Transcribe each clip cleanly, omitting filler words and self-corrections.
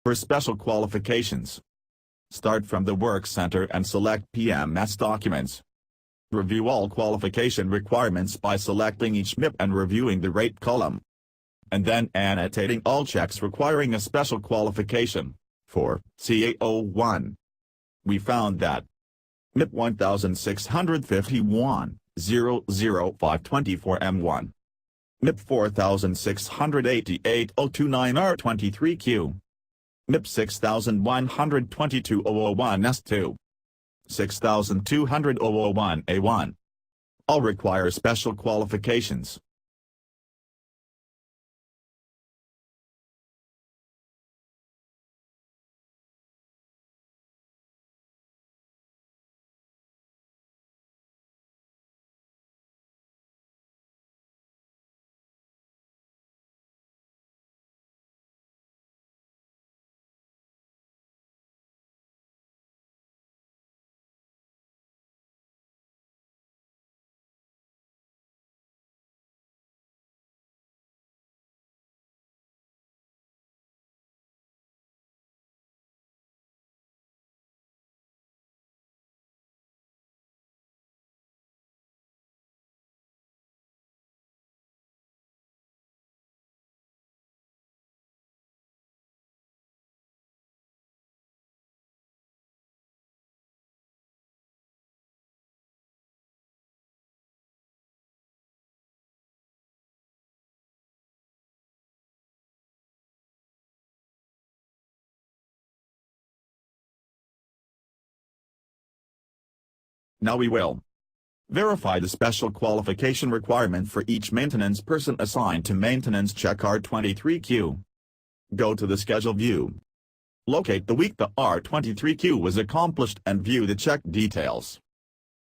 For special qualifications, start from the Work Center and select PMS Documents. Review all qualification requirements by selecting each MIP and reviewing the rate column, and then annotating all checks requiring a special qualification. For CA01, we found that MIP 1651, 00524 M1, MIP 4688 029 R23Q, MIP 6122 001 S2, 6200 001 A1. All require special qualifications. Now we will verify the special qualification requirement for each maintenance person assigned to maintenance check R23Q. Go to the schedule view. Locate the week the R23Q was accomplished and view the check details.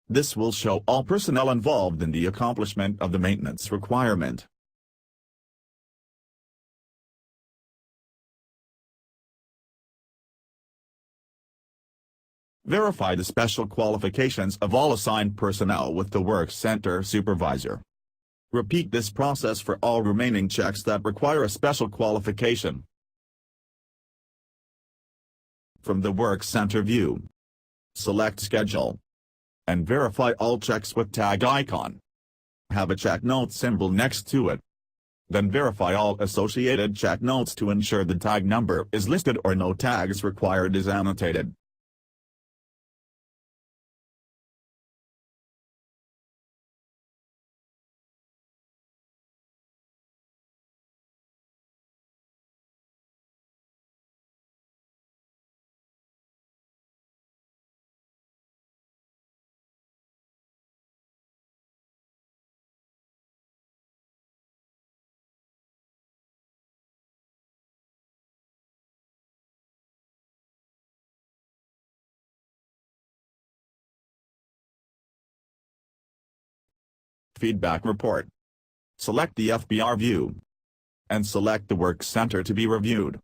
This will show all personnel involved in the accomplishment of the maintenance requirement. Verify the special qualifications of all assigned personnel with the Work Center supervisor. Repeat this process for all remaining checks that require a special qualification. From the Work Center view, select Schedule, and verify all checks with tag icon. Have a check note symbol next to it. Then verify all associated check notes to ensure the tag number is listed or no tags required is annotated. Feedback report. Select the FBR view, and select the Work Center to be reviewed.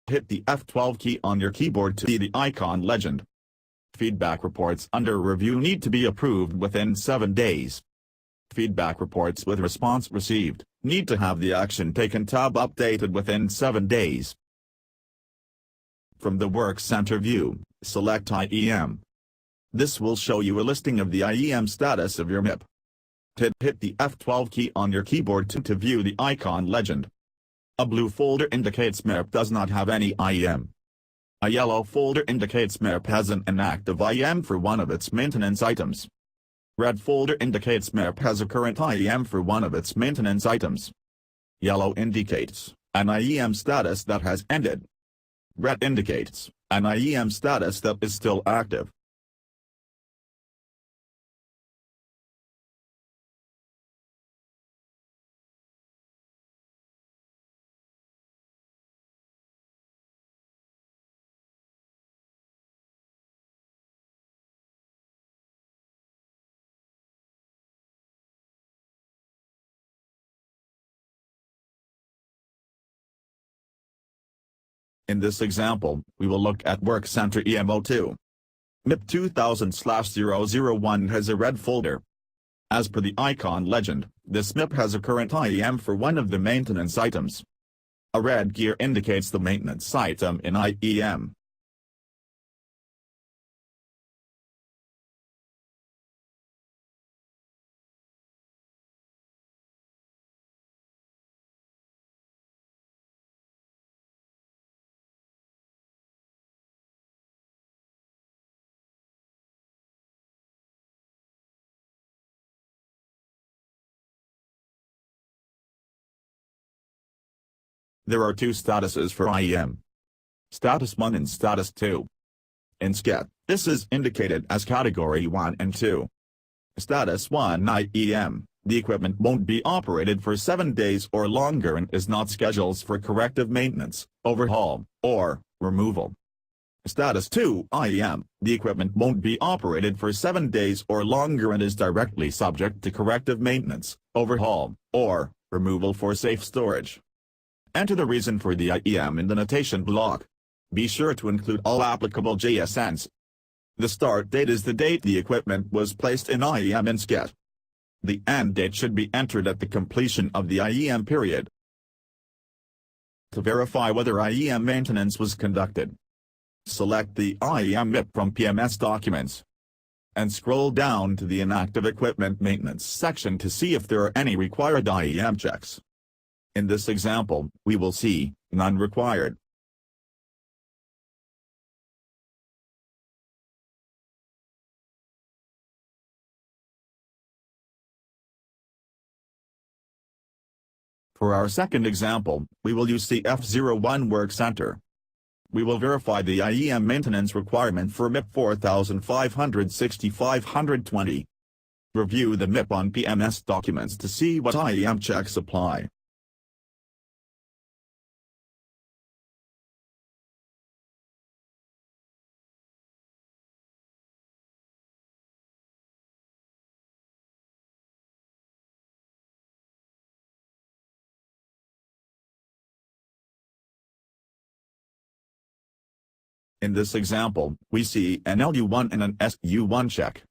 Hit the F12 key on your keyboard to see the icon legend. Feedback reports under review need to be approved within 7 days. Feedback reports with response received need to have the action taken tab updated within 7 days. From the Work Center view, select IEM. This will show you a listing of the IEM status of your MIP. Hit the F12 key on your keyboard to view the icon legend. A blue folder indicates MIP does not have any IEM. A yellow folder indicates MIP has an inactive IEM for one of its maintenance items. Red folder indicates MIP has a current IEM for one of its maintenance items. Yellow indicates an IEM status that has ended. Red indicates an IEM status that is still active. In this example, we will look at Work Center EMO2. MIP 2000/001 has a red folder. As per the icon legend, this MIP has a current IEM for one of the maintenance items. A red gear indicates the maintenance item in IEM. There are two statuses for IEM. Status 1 and Status 2. In sked, this is indicated as Category 1 and 2. Status 1 IEM, the equipment won't be operated for 7 days or longer and is not scheduled for corrective maintenance, overhaul, or removal. Status 2 IEM, the equipment won't be operated for 7 days or longer and is directly subject to corrective maintenance, overhaul, or removal for safe storage. Enter the reason for the IEM in the notation block. Be sure to include all applicable JSNs. The start date is the date the equipment was placed in IEM in sked. The end date should be entered at the completion of the IEM period. To verify whether IEM maintenance was conducted, select the IEM MIP from PMS documents and scroll down to the inactive equipment maintenance section to see if there are any required IEM checks. In this example, we will see none required. For our second example, we will use the F01 Work Center. We will verify the IEM maintenance requirement for MIP 4560-520. Review the MIP on PMS documents to see what IEM checks apply. In this example, we see an LU1 and an SU1 check.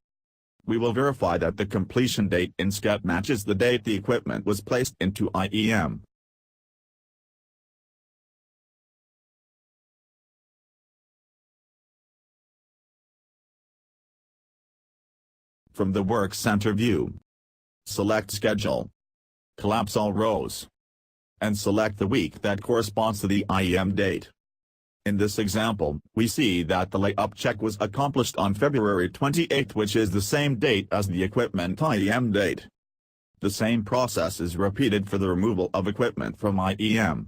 We will verify that the completion date in sked matches the date the equipment was placed into IEM. From the Work Center view, select Schedule, collapse all rows, and select the week that corresponds to the IEM date. In this example, we see that the layup check was accomplished on February 28, which is the same date as the equipment IEM date. The same process is repeated for the removal of equipment from IEM.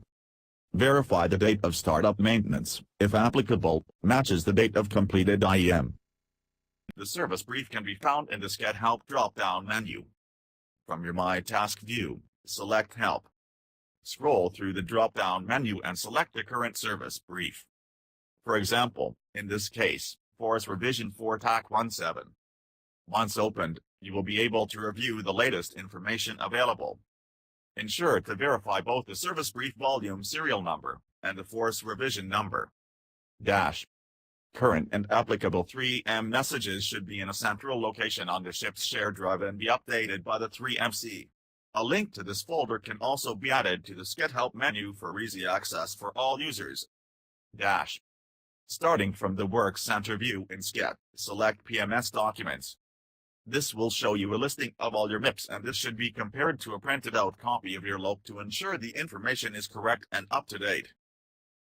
Verify the date of startup maintenance, if applicable, matches the date of completed IEM. The service brief can be found in the sked Help drop-down menu. From your My Task view, select Help. Scroll through the drop-down menu and select the current service brief. For example, in this case, Force Revision 4 TAC 17. Once opened, you will be able to review the latest information available. Ensure to verify both the service brief volume serial number and the Force Revision number. Current and applicable 3M messages should be in a central location on the ship's shared drive and be updated by the 3MC. A link to this folder can also be added to the sked Help menu for easy access for all users. Starting from the Work Center view in sked, select PMS documents. This will show you a listing of all your MIPs, and this should be compared to a printed out copy of your LOP to ensure the information is correct and up to date.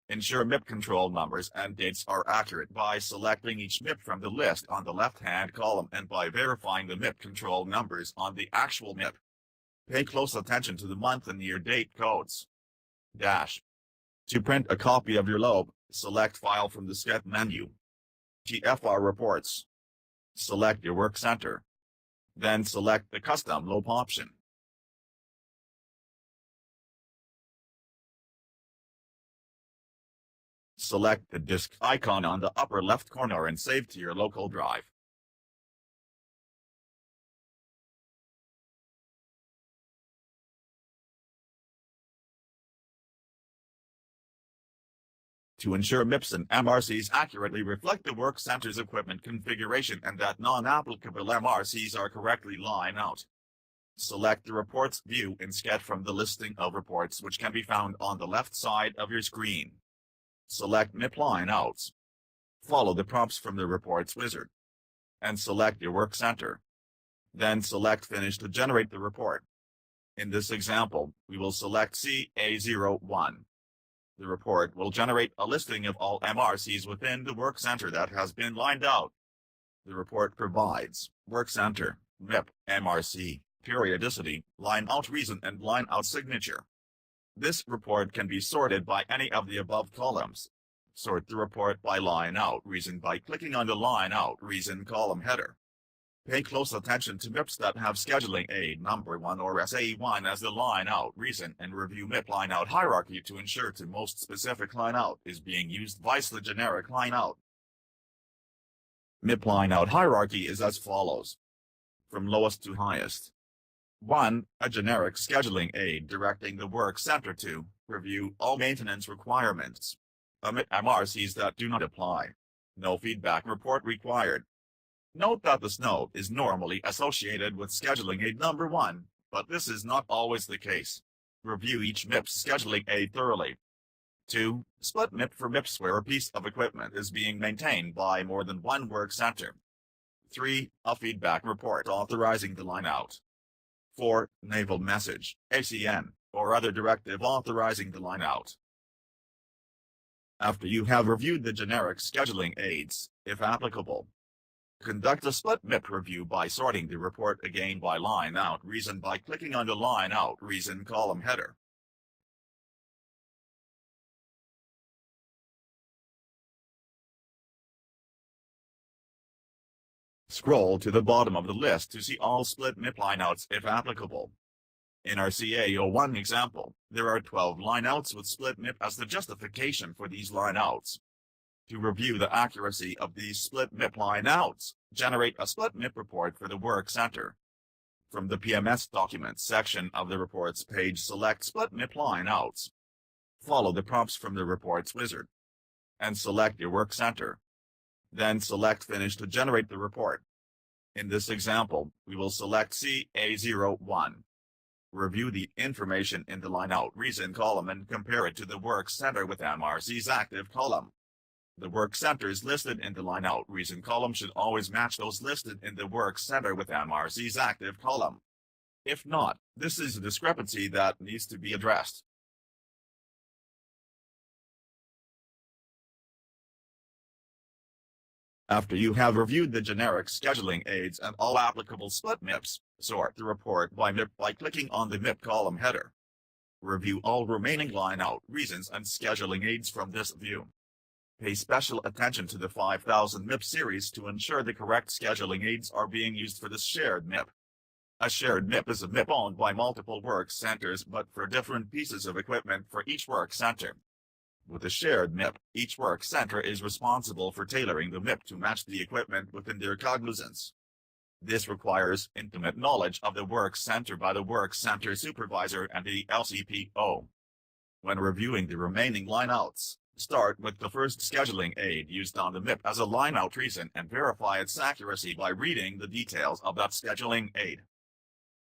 Ensure MIP control numbers and dates are accurate by selecting each MIP from the list on the left-hand column and by verifying the MIP control numbers on the actual MIP. Pay close attention to the month and year date codes. To print a copy of your LOP, select File from the sked menu. GFR Reports. Select your Work Center. Then select the Custom LOP option. Select the disk icon on the upper left corner and save to your local drive. To ensure MIPS and MRCs accurately reflect the work center's equipment configuration and that non-applicable MRCs are correctly lined out, select the Reports view in sked from the listing of reports which can be found on the left side of your screen. Select MIP lineouts. Follow the prompts from the Reports wizard, and select your work center. Then select Finish to generate the report. In this example, we will select CA01. The report will generate a listing of all MRCs within the work center that has been lined out. The report provides work center, MIP, MRC, periodicity, line out reason and line out signature. This report can be sorted by any of the above columns. Sort the report by line out reason by clicking on the line out reason column header. Pay close attention to MIPs that have scheduling aid number 1 or SA1 as the line out reason and review MIP line out hierarchy to ensure the most specific line out is being used vice the generic line out. MIP line out hierarchy is as follows. From lowest to highest. 1. A generic scheduling aid directing the work center to review all maintenance requirements. Omit MRCs that do not apply. No feedback report required. Note that this note is normally associated with scheduling aid number 1, but this is not always the case. Review each MIPS scheduling aid thoroughly. 2. Split MIP for MIPS where a piece of equipment is being maintained by more than one work center. 3. A feedback report authorizing the line out. 4. Naval message, ACN, or other directive authorizing the line out. After you have reviewed the generic scheduling aids, if applicable, conduct a split MIP review by sorting the report again by line out reason by clicking on the line out reason column header. Scroll to the bottom of the list to see all split MIP lineouts if applicable. In our CA01 example, there are 12 lineouts with split MIP as the justification for these lineouts. To review the accuracy of these split MIP lineouts, generate a split MIP report for the work center. From the PMS Documents section of the Reports page, select Split MIP lineouts. Follow the prompts from the Reports wizard, and select your work center. Then select Finish to generate the report. In this example, we will select CA01. Review the information in the lineout reason column and compare it to the work center with MRC's active column. The work centers listed in the lineout reason column should always match those listed in the work center with MRC's active column. If not, this is a discrepancy that needs to be addressed. After you have reviewed the generic scheduling aids and all applicable split MIPs, sort the report by MIP by clicking on the MIP column header. Review all remaining lineout reasons and scheduling aids from this view. Pay special attention to the 5000 MIP series to ensure the correct scheduling aids are being used for this shared MIP. A shared MIP is a MIP owned by multiple work centers but for different pieces of equipment for each work center. With a shared MIP, each work center is responsible for tailoring the MIP to match the equipment within their cognizance. This requires intimate knowledge of the work center by the work center supervisor and the LCPO. When reviewing the remaining lineouts, start with the first scheduling aid used on the MIP as a lineout reason and verify its accuracy by reading the details of that scheduling aid.